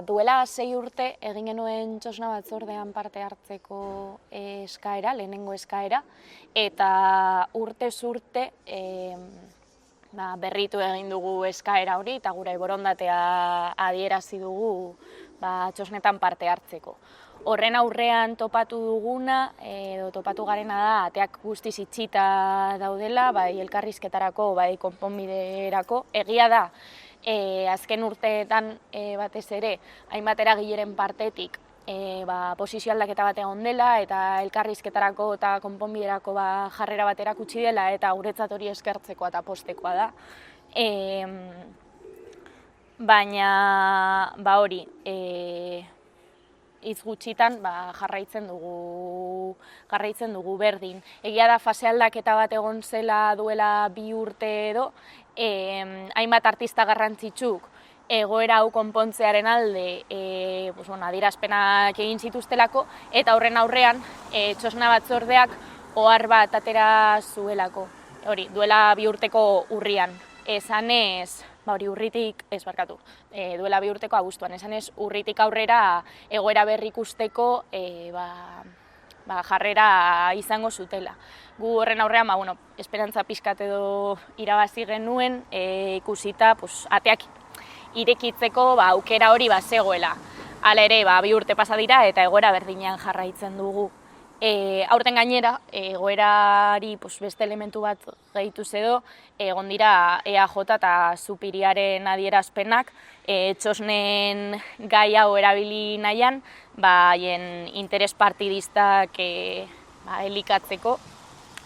duela 6 urte egin genuen txosna batzordean parte hartzeko eskaera, lehenengo eskaera, eta urtez urte berritu egin dugu eskaera hori eta gure borondatea adierazi dugu txosnetan parte hartzeko. Horren aurrean topatu duguna, edo topatu garena da, ateak guztiz itxita daudela, bai elkarrizketarako, bai konponbiderako. Egia da, azken urteetan batez ere, hainbat eragileren partetik posizio aldaketa bat egon dela eta elkarrizketarako eta konponbiderako jarrera bat erakutsi dela eta guretzat hori eskertzekoa eta postekoa da. Baina hori, hitz gutxitan jarraitzen dugu berdin. Egia da fase aldaketa bat egon zela duela 2 urte edo, hainbat artista garrantzitsuk egoera hau konpontzearen alde adierazpenak egin zituztelako, eta horren aurrean txosna batzordeak ohar bat atera zuelako. Hori, duela 2 urteko urrian. Esanez, duela 2 urteko abuztuan, esanez urritik aurrera egoera berri ikusteko jarrera izango zutela. Gu horren aurrean, esperantza pixkat edo irabazi genuen, ikusita ateak irekitzeko aukera hori zegoela. Hala ere, 2 urte pasa dira eta egoera berdinean jarraitzen dugu. Aurten gainera, egoerari beste elementu bat gehituz edo, egon dira EAJ eta Zupiriaren adierazpenak, txosnen gai hau erabili nahian, haien interes partidistak elikatzeko,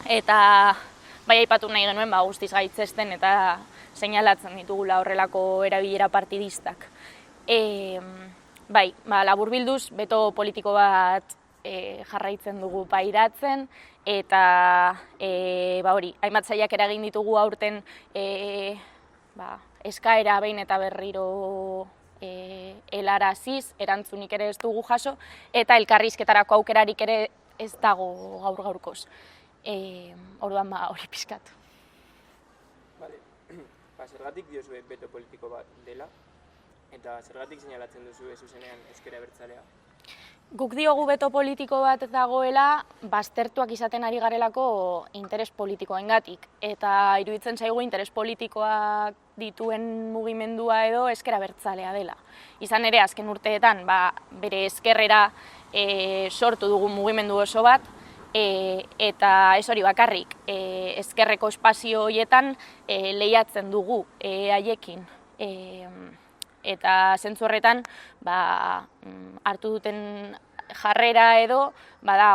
eta aipatu nahi genuen guztiz gaitzesten eta seinalatzen ditugula horrelako erabilera partidistak. Laburbilduz, beto politiko bat jarraitzen dugu pairatzen, eta hainbat sailak eragin ditugu aurten eskaera behin eta berriro helaraziz, erantzunik ere ez dugu jaso, eta elkarrizketarako aukerarik ere ez dago gaur-gaurkoz. Orduan hori pixkat. Zergatik diozue beto politiko bat dela, eta zergatik seinalatzen duzu zuzenean ezker abertzalea? Guk diogu beto politiko bat dagoela baztertuak izaten ari garelako interes politikoengatik, eta iruditzen zaigu interes politikoak dituen mugimendua edo ezker abertzalea dela. Izan ere, azken urteetan bere ezkerrera sortu dugu mugimendu oso bat, eta ez hori bakarrik, ezkerreko espazio horietan lehiatzen dugu haiekin. Eta zentzu horretan hartu duten jarrera edo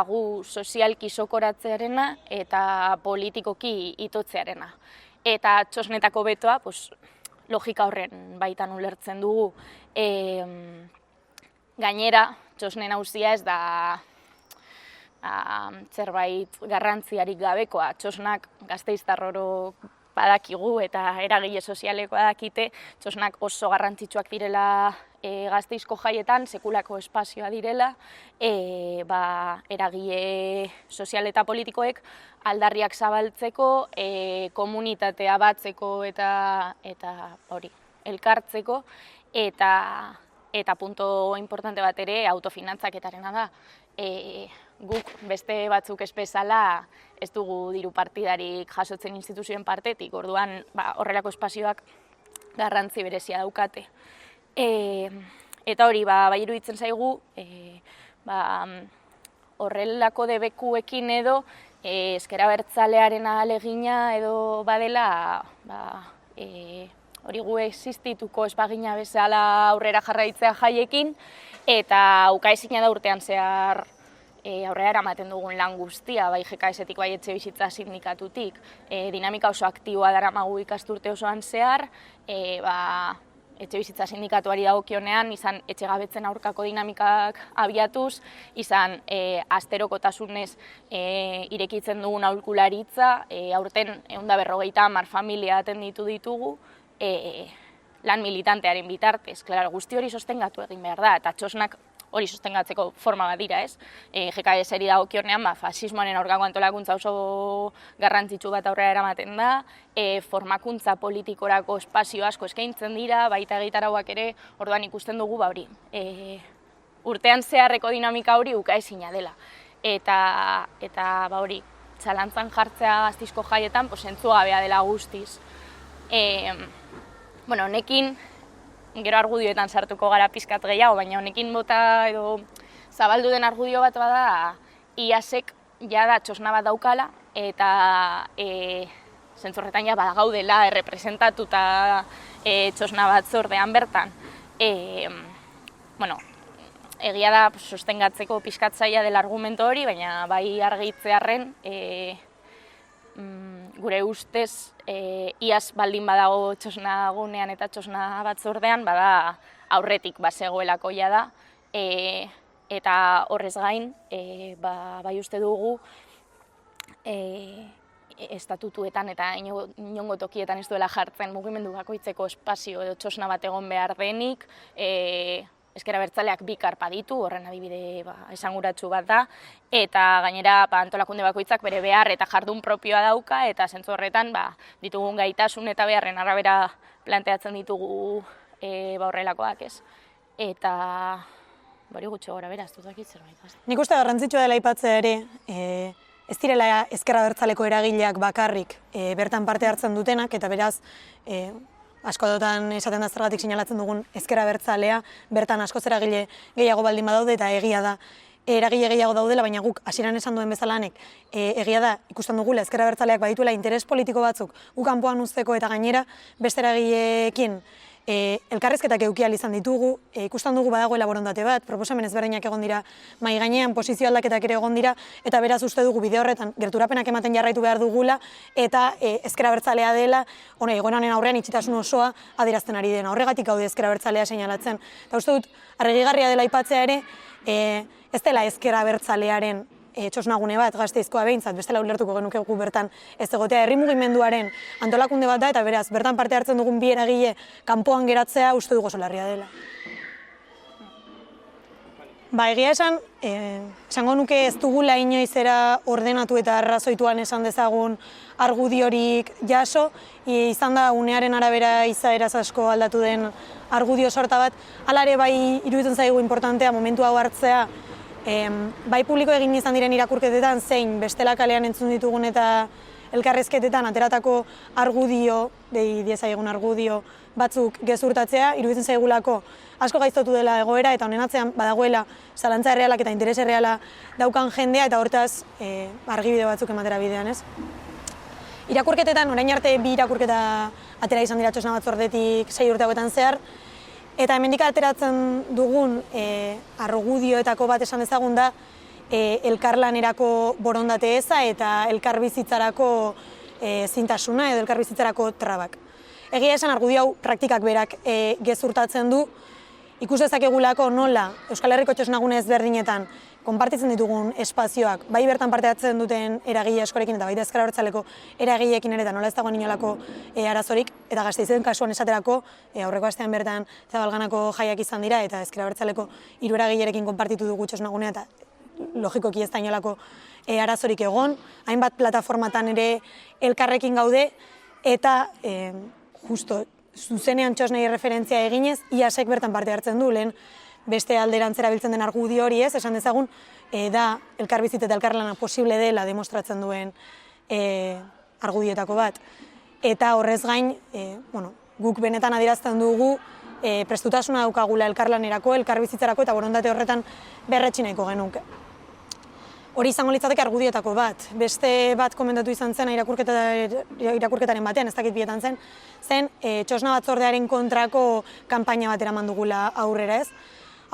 gu sozialki sokoratzearena eta politikoki itotzearena. Eta txosnetako betoa logika horren baitan ulertzen dugu. Gainera, txosnen auzia ez da zerbait garrantziarik gabekoa. Txosnak gasteiztar orok badakigu eta eragile sozialekoa dakite, txosnak oso garrantzitsuak direla Gasteizko jaietan, sekulako espazioa direla, eragile sozial eta politikoek aldarriak zabaltzeko, komunitatea batzeko eta hori, elkartzeko, eta punto importante bat ere autofinantzaketarena da. Guk beste batzuk ez bezala ez dugu diru partidarik jasotzen instituzioen partetik, orduan horrelako espazioak garrantzi berezia daukate. Eta hori, iruditzen zaigu, horrelako debekuekin edo ezker abertzalearen ahalegina edo badela, hori gu existituko ez bagina bezala aurrera jarraitzea jaiekin, eta ukaezina da urtean zehar aurrera eramaten dugun lan guztia, bai GKS-etik, bai Etxebizitza Sindikatutik, dinamika oso aktiboa daramagu ikasturte osoan zehar, Etxebizitza Sindikatuari dagokionean, izan etxegabetzen aurkako dinamikak abiatuz, izan asterokotasunez irekitzen dugun aholkularitza, aurten 150 familia atenditu ditugu, lan militantearen bitartez. Guzti hori sostengatu egin behar da, eta txosnak hori sostengatzeko forma bat dira, ez? GKS-eri dagokionean, fasismoaren aurkako antolakuntza oso garrantzitsu bat aurrera eramaten da, formakuntza politikorako espazio asko eskaintzen dira, baita egitarauak ere, orduan ikusten dugu, hori, urtean zeharreko dinamika hori ukaezina dela. Eta hori, zalantzan jartzea Gaztizko jaietan, entzugabea dela guztiz. Honekin, gero argudioetan sartuko gara pizkat gehiago, baina honekin bota edo zabaldu den argudio bat bada, IASek jada txosna bat daukala, eta zentzorretan ja badagaudela errepresentatuta txosna bat zordean bertan. Egia da sostengatzeko pizkatzaia dela argumento hori, baina bai argitzearren, gure ustez, iaz baldin badago txosna gunean eta txosna batzordean, bada aurretik bazegoelako da, eta horrez gain, bai uste dugu, estatutuetan eta inongo tokietan ez duela jartzen mugimendu bakoitzeko espazio edo txosna bat egon behar denik, Ezker Abertzaleak bi karpa ditu, horren adibide esanguratsu bat da, eta gainera antolakunde bakoitzak bere behar eta jardun propioa dauka, eta zentzu horretan ditugun gaitasun eta beharren arabera planteatzen ditugu horrelakoak, ez? Eta hori gutxo gora beraz, duzakit zerbait. Nik uste garrantzitsua dela aipatzea ere, ez direla Ezker Abertzaleko eragileak bakarrik bertan parte hartzen dutenak, eta beraz, askotan esaten da zergatik sinalatzen dugun Ezker Abertzalea, bertan askoz eragile gehiago baldin badaude, eta egia da eragile gehiago daudela, baina guk hasieran esan duen bezalanek, egia da ikusten dugula Ezker Abertzaleak badituela interes politiko batzuk guk kanpoan uzteko eta gainera beste eragileekin elkarrizketak eduki ahal izan ditugu, ikusten dugu badagoela borondate bat, proposamen ezberdinak egon dira mahai gainean, posizio aldaketak ere egon dira, eta beraz uste dugu bide horretan gerturapenak ematen jarraitu behar dugula, eta Ezker Abertzalea dela, egoera honen aurrean itxitasun osoa adierazten ari dena. Horregatik gaude Ezker Abertzalea seinalatzen. Eta uste dut, argigarria dela aipatzea ere, ez dela Ezker Abertzalearen txosnagune bat, Gasteizkoa behintzat, bestela ulertuko genuke gu bertan ez egotea herri mugimenduaren antolakunde bat da, eta beraz, bertan parte hartzen dugun bi eragile kanpoan geratzea uste dugu oso larria dela. Egia esan, esango nuke ez dugula inoizera ordenatu eta arrazoituan esan dezagun argudiorik jaso, izan da unearen arabera izaeraz asko aldatu den argudio sorta bat, hala ere bai iruditzen zaigu importantea momentu hau hartzea, bai publiko egin izan diren irakurketetan, zein bestela kalean entzun ditugun eta elkarrezketetan ateratako argudio, diezaiegun argudio batzuk gezurtatzea, iruditzen zaigulako asko gaiztotu dela egoera eta honen atzean badagoela zalantza errealak eta interes erreala daukan jendea eta hortaz argibide batzuk ematera bidean, ez? Irakurketetan, orain arte bi irakurketa atera izan dira txosna batzordetik 6 urte hauetan zehar, eta hemendik ateratzen dugun argudioetako bat esan dezagun da elkarlanerako borondate eza eta elkarbizitzarako zintasuna edo elkarbizitzarako trabak. Egia esan argudio hau praktikak berak gezurtatzen du, ikus dezakegulako nola Euskal Herriko txosnagune ezberdinetan konpartitzen ditugun espazioak, bai bertan parte hartzen duten eragile askorekin eta baita Ezker Abertzaleko eragileekin ere eta nola ez dagoen inolako arazorik, eta Gasteizen kasuan esaterako aurreko astean bertan Zabalganako jaiak izan dira eta Ezker Abertzaleko 3 eragilerekin konpartitu dugu txosnagunea eta logikoki ez da inolako arazorik egon, hainbat plataformatan ere elkarrekin gaude eta justo zuzenean txosnei referentzia eginez, IASek bertan parte hartzen du, lehen beste alderantzera biltzen den argudio hori ez, esan dezagun, da elkarbizit eta elkarlana posible dela demostratzen duen argudietako bat. Eta horrez gain, guk benetan adierazten dugu prestutasuna daukagula elkarlanerako, elkarbizitzarako eta borondate horretan berretsi nahiko genuke. Hori izango litzateke argudietako bat. Beste bat komentatu izan zen irakurketaren batean, ez dakit bietan zen txosna batzordearen kontrako kanpaina bat eraman dugula aurrera ez.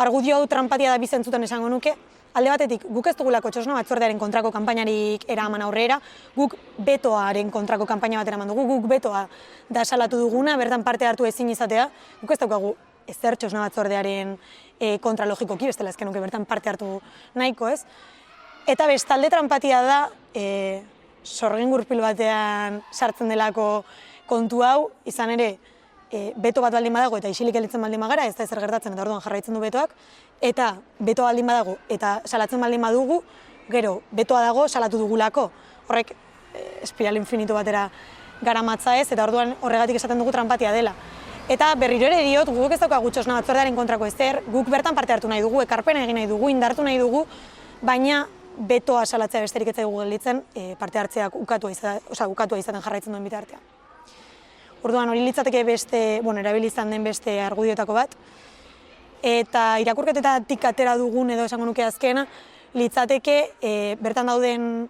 Argudio hau tranpatia da bizentzutan esango nuke. Alde batetik, guk ez dugulako txosna batzordearen kontrako kanpainarik eraman aurrera, guk betoaren kontrako kanpaina bat eraman dugu, guk betoa da salatu duguna, bertan parte hartu ezin izatea, guk ez daukagu ezer txosna batzordearen kontra logikoki, bestela ezken nuke bertan parte hartu nahiko ez. Eta bestalde tranpatia da, sorgin gurpil batean sartzen delako kontu hau, izan ere, beto bat baldin badago eta isilik gelditzen baldin bagara, ez da ezer gertatzen eta orduan jarraitzen du betoak, eta beto baldin badago eta salatzen baldin badugu, gero betoa dago salatu dugulako. Horrek espiral infinitu batera garamatza ez, eta orduan horregatik esaten dugu tranpatia dela. Eta berriro ere diot, guk ez daukagu txosna batzordearen kontrako ezer, guk bertan parte hartu nahi dugu, ekarpena egin nahi dugu, indartu nahi dugu, baina betoa salatzea besterik ez zaigu gelditzen parte hartzeak ukatua izaten jarraitzen duen bitartean. Orduan hori litzateke beste, erabili izan den beste argudioetako bat, eta irakurketetatik atera dugun edo esango nuke azkena, litzateke bertan dauden,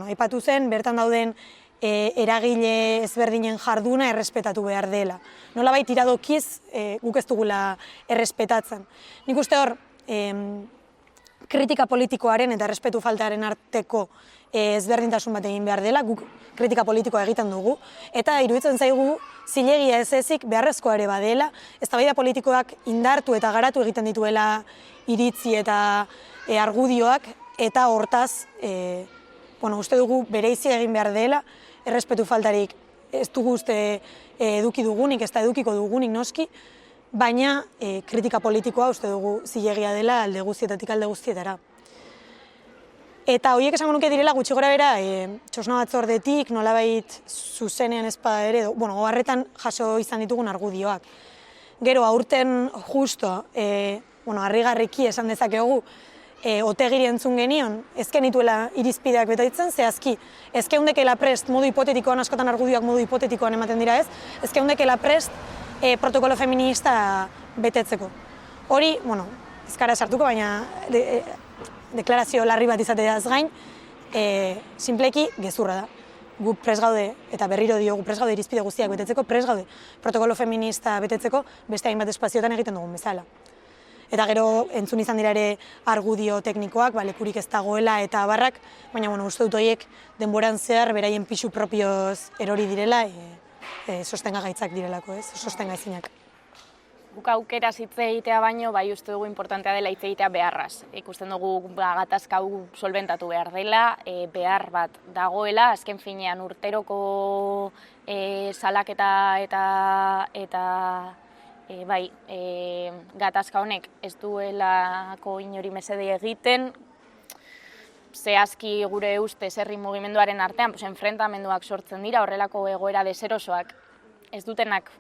aipatu zen, bertan dauden eragile ezberdinen jarduna errespetatu behar dela. Nolabait iradokiz guk ez dugula errespetatzen. Nik uste hor, kritika politikoaren eta errespetu faltaren arteko ezberdintasun bat egin behar dela, guk kritika politikoa egiten dugu, eta iruditzen zaigu zilegia ez ezik beharrezkoa ere badela, eztabaida politikoak indartu eta garatu egiten dituela iritzi eta argudioak, eta hortaz, uste dugu bereizi egin behar dela, errespetu faltarik ez dugu uste eduki dugunik, ez da edukiko dugunik noski, baina kritika politikoa uste dugu zilegia dela alde guztietatik alde guztietara. Eta horiek esango nuke direla gutxi gora bera, txosna batzordetik nolabait zuzenean ezpada ere, oharretan jaso izan ditugun argudioak. Gero aurten justo, harrigarriki esan dezakegu, Otegiri entzun genion, ez genituela irizpideak betetzen, zehazki, ez geundekela prest modu hipotetikoan, askotan argudioak modu hipotetikoan ematen dira ez, ez geundekela prest protokolo feminista betetzeko. Hori, ez gara sartuko, baina deklarazio larri bat izateaz gain, sinpleki gezurra da. Gu prest gaude, eta berriro diogu prest gaude irizpide guztiak betetzeko, prest gaude protokolo feminista betetzeko beste hainbat espazioetan egiten dugun bezala. Eta gero entzun izan dira ere argudio teknikoak, lekurik ez dagoela eta abarrak, baina uste dut horiek denboran zehar beraien pisu propioz erori direla, sostengagaitzak direlako, sostengaezinak. Guk aukera hitz egitea baino, bai uste dugu importantea dela hitz egitea beharraz. Ikusten dugu gatazka hau solventatu behar dela, behar bat dagoela, azken finean urteroko salaketa eta gatazka honek ez duelako inori mesede egiten, zehazki gure ustez herri mugimenduaren artean enfrentamenduak sortzen dira, horrelako egoera deserosoak ez dutenak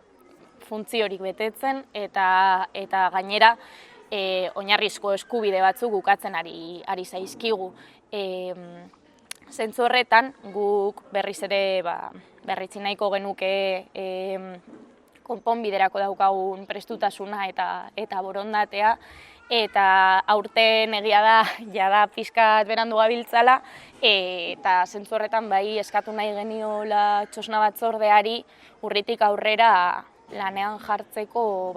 funtziorik betetzen eta gainera oinarrizko eskubide batzuk ukatzen ari zaizkigu. Zentzu horretan guk berriz ere berritzi nahiko genuke konponbiderako daukagun prestutasuna eta borondatea, eta aurten egia da, jada pixkat berandu gabiltzala, eta zentzu horretan bai eskatu nahi geniola txosna batzordeari urritik aurrera lanean jartzeko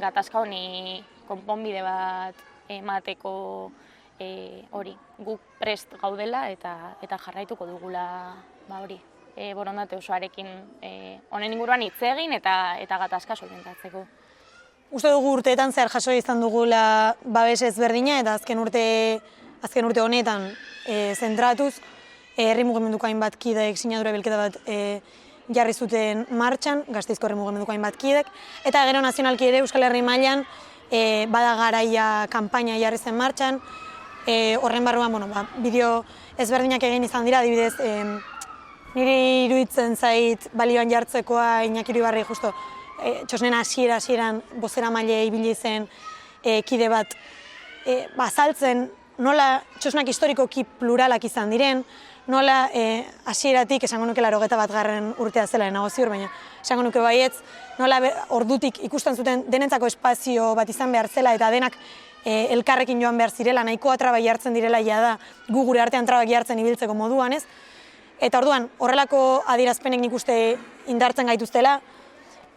gatazka honi konponbide bat emateko hori. Guk prest gaudela eta jarraituko dugula hori. Borondate osoarekin honen inguruan hitz egin eta gatazka solventatzeko. Uste dugu urteetan zehar jaso izan dugula babes ezberdina eta azken urte honetan zentratuz herri mugimenduko hainbat kideek sinadura bilketa bat jarri zuten martxan, Gasteizko herri mugimenduko hainbat kidek, eta gero nazionalki ere Euskal Herri mailan bada garaia kanpaina jarri zen martxan, horren barruan bideo ezberdinak egin izan dira, adibidez niri iruditzen zait balioan jartzekoa Iñaki Iribarri justo txosnen hasieran bozeramaile ibili zen kide bat azaltzen nola txosnak historikoki pluralak izan diren, nola hasieratik esango nuke 81. urtea zela nago ziur, baina esango nuke baietz, nola ordutik ikusten zuten denentzako espazio bat izan behar zela eta denak elkarrekin joan behar zirela, nahikoa trabak jartzen direla da gu gure artean trabak jartzen ibiltzeko moduan ez. Eta orduan, horrelako adierazpenek nik uste indartzen gaituztela,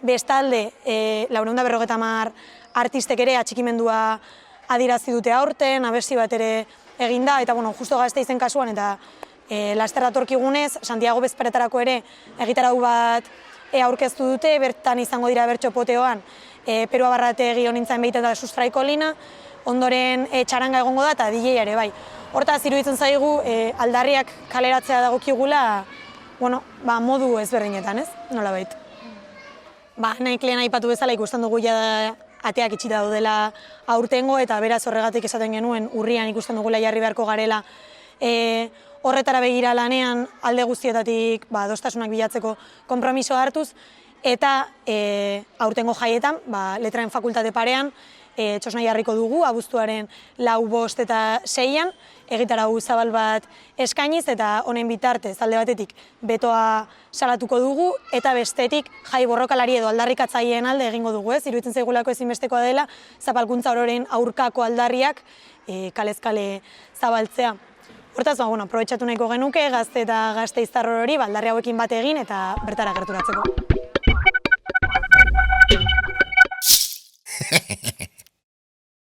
bestalde 450 artistek ere atxikimendua adierazi dute aurten, abesti bat ere eginda, eta justo Gasteizen kasuan eta laster datorkigunez, Santiago bezparetarako ere egitarau bat aurkeztu dute, bertan izango dira bertso poteoan, Perua Barrategi honintzen behiten da sustraiko lina, ondoren txaranga egongo da eta DJ ere bai. Hortaz, iruditzen zaigu aldarriak kaleratzea dagokigula modu ezberdinetan, ez? Nolabait. Naik lehen aipatu bezala ikusten dugu ja ateak itxita daudela aurtengo, eta beraz horregatik esaten genuen urrian ikusten dugula jarri beharko garela horretara begira lanean alde guztietatik adostasunak bilatzeko konpromisoa hartuz, eta aurtengo jaietan, letraren fakultate parean, txosna jarriko dugu, abuztuaren 4, 5 eta 6an, egitarau zabal bat eskainiz, eta honen bitartez alde batetik betoa salatuko dugu, eta bestetik jai borrokalari edo aldarrikatzaileen alde egingo dugu, iruditzen zaigulako ezinbestekoa dela zapalkuntza ororen aurkako aldarriak kalez kale zabaltzea. Hortaz, aprobetxatu nahiko genuke, gazte eta gazteiztar hori aldarri hauekin bat egin eta bertara gerturatzeko.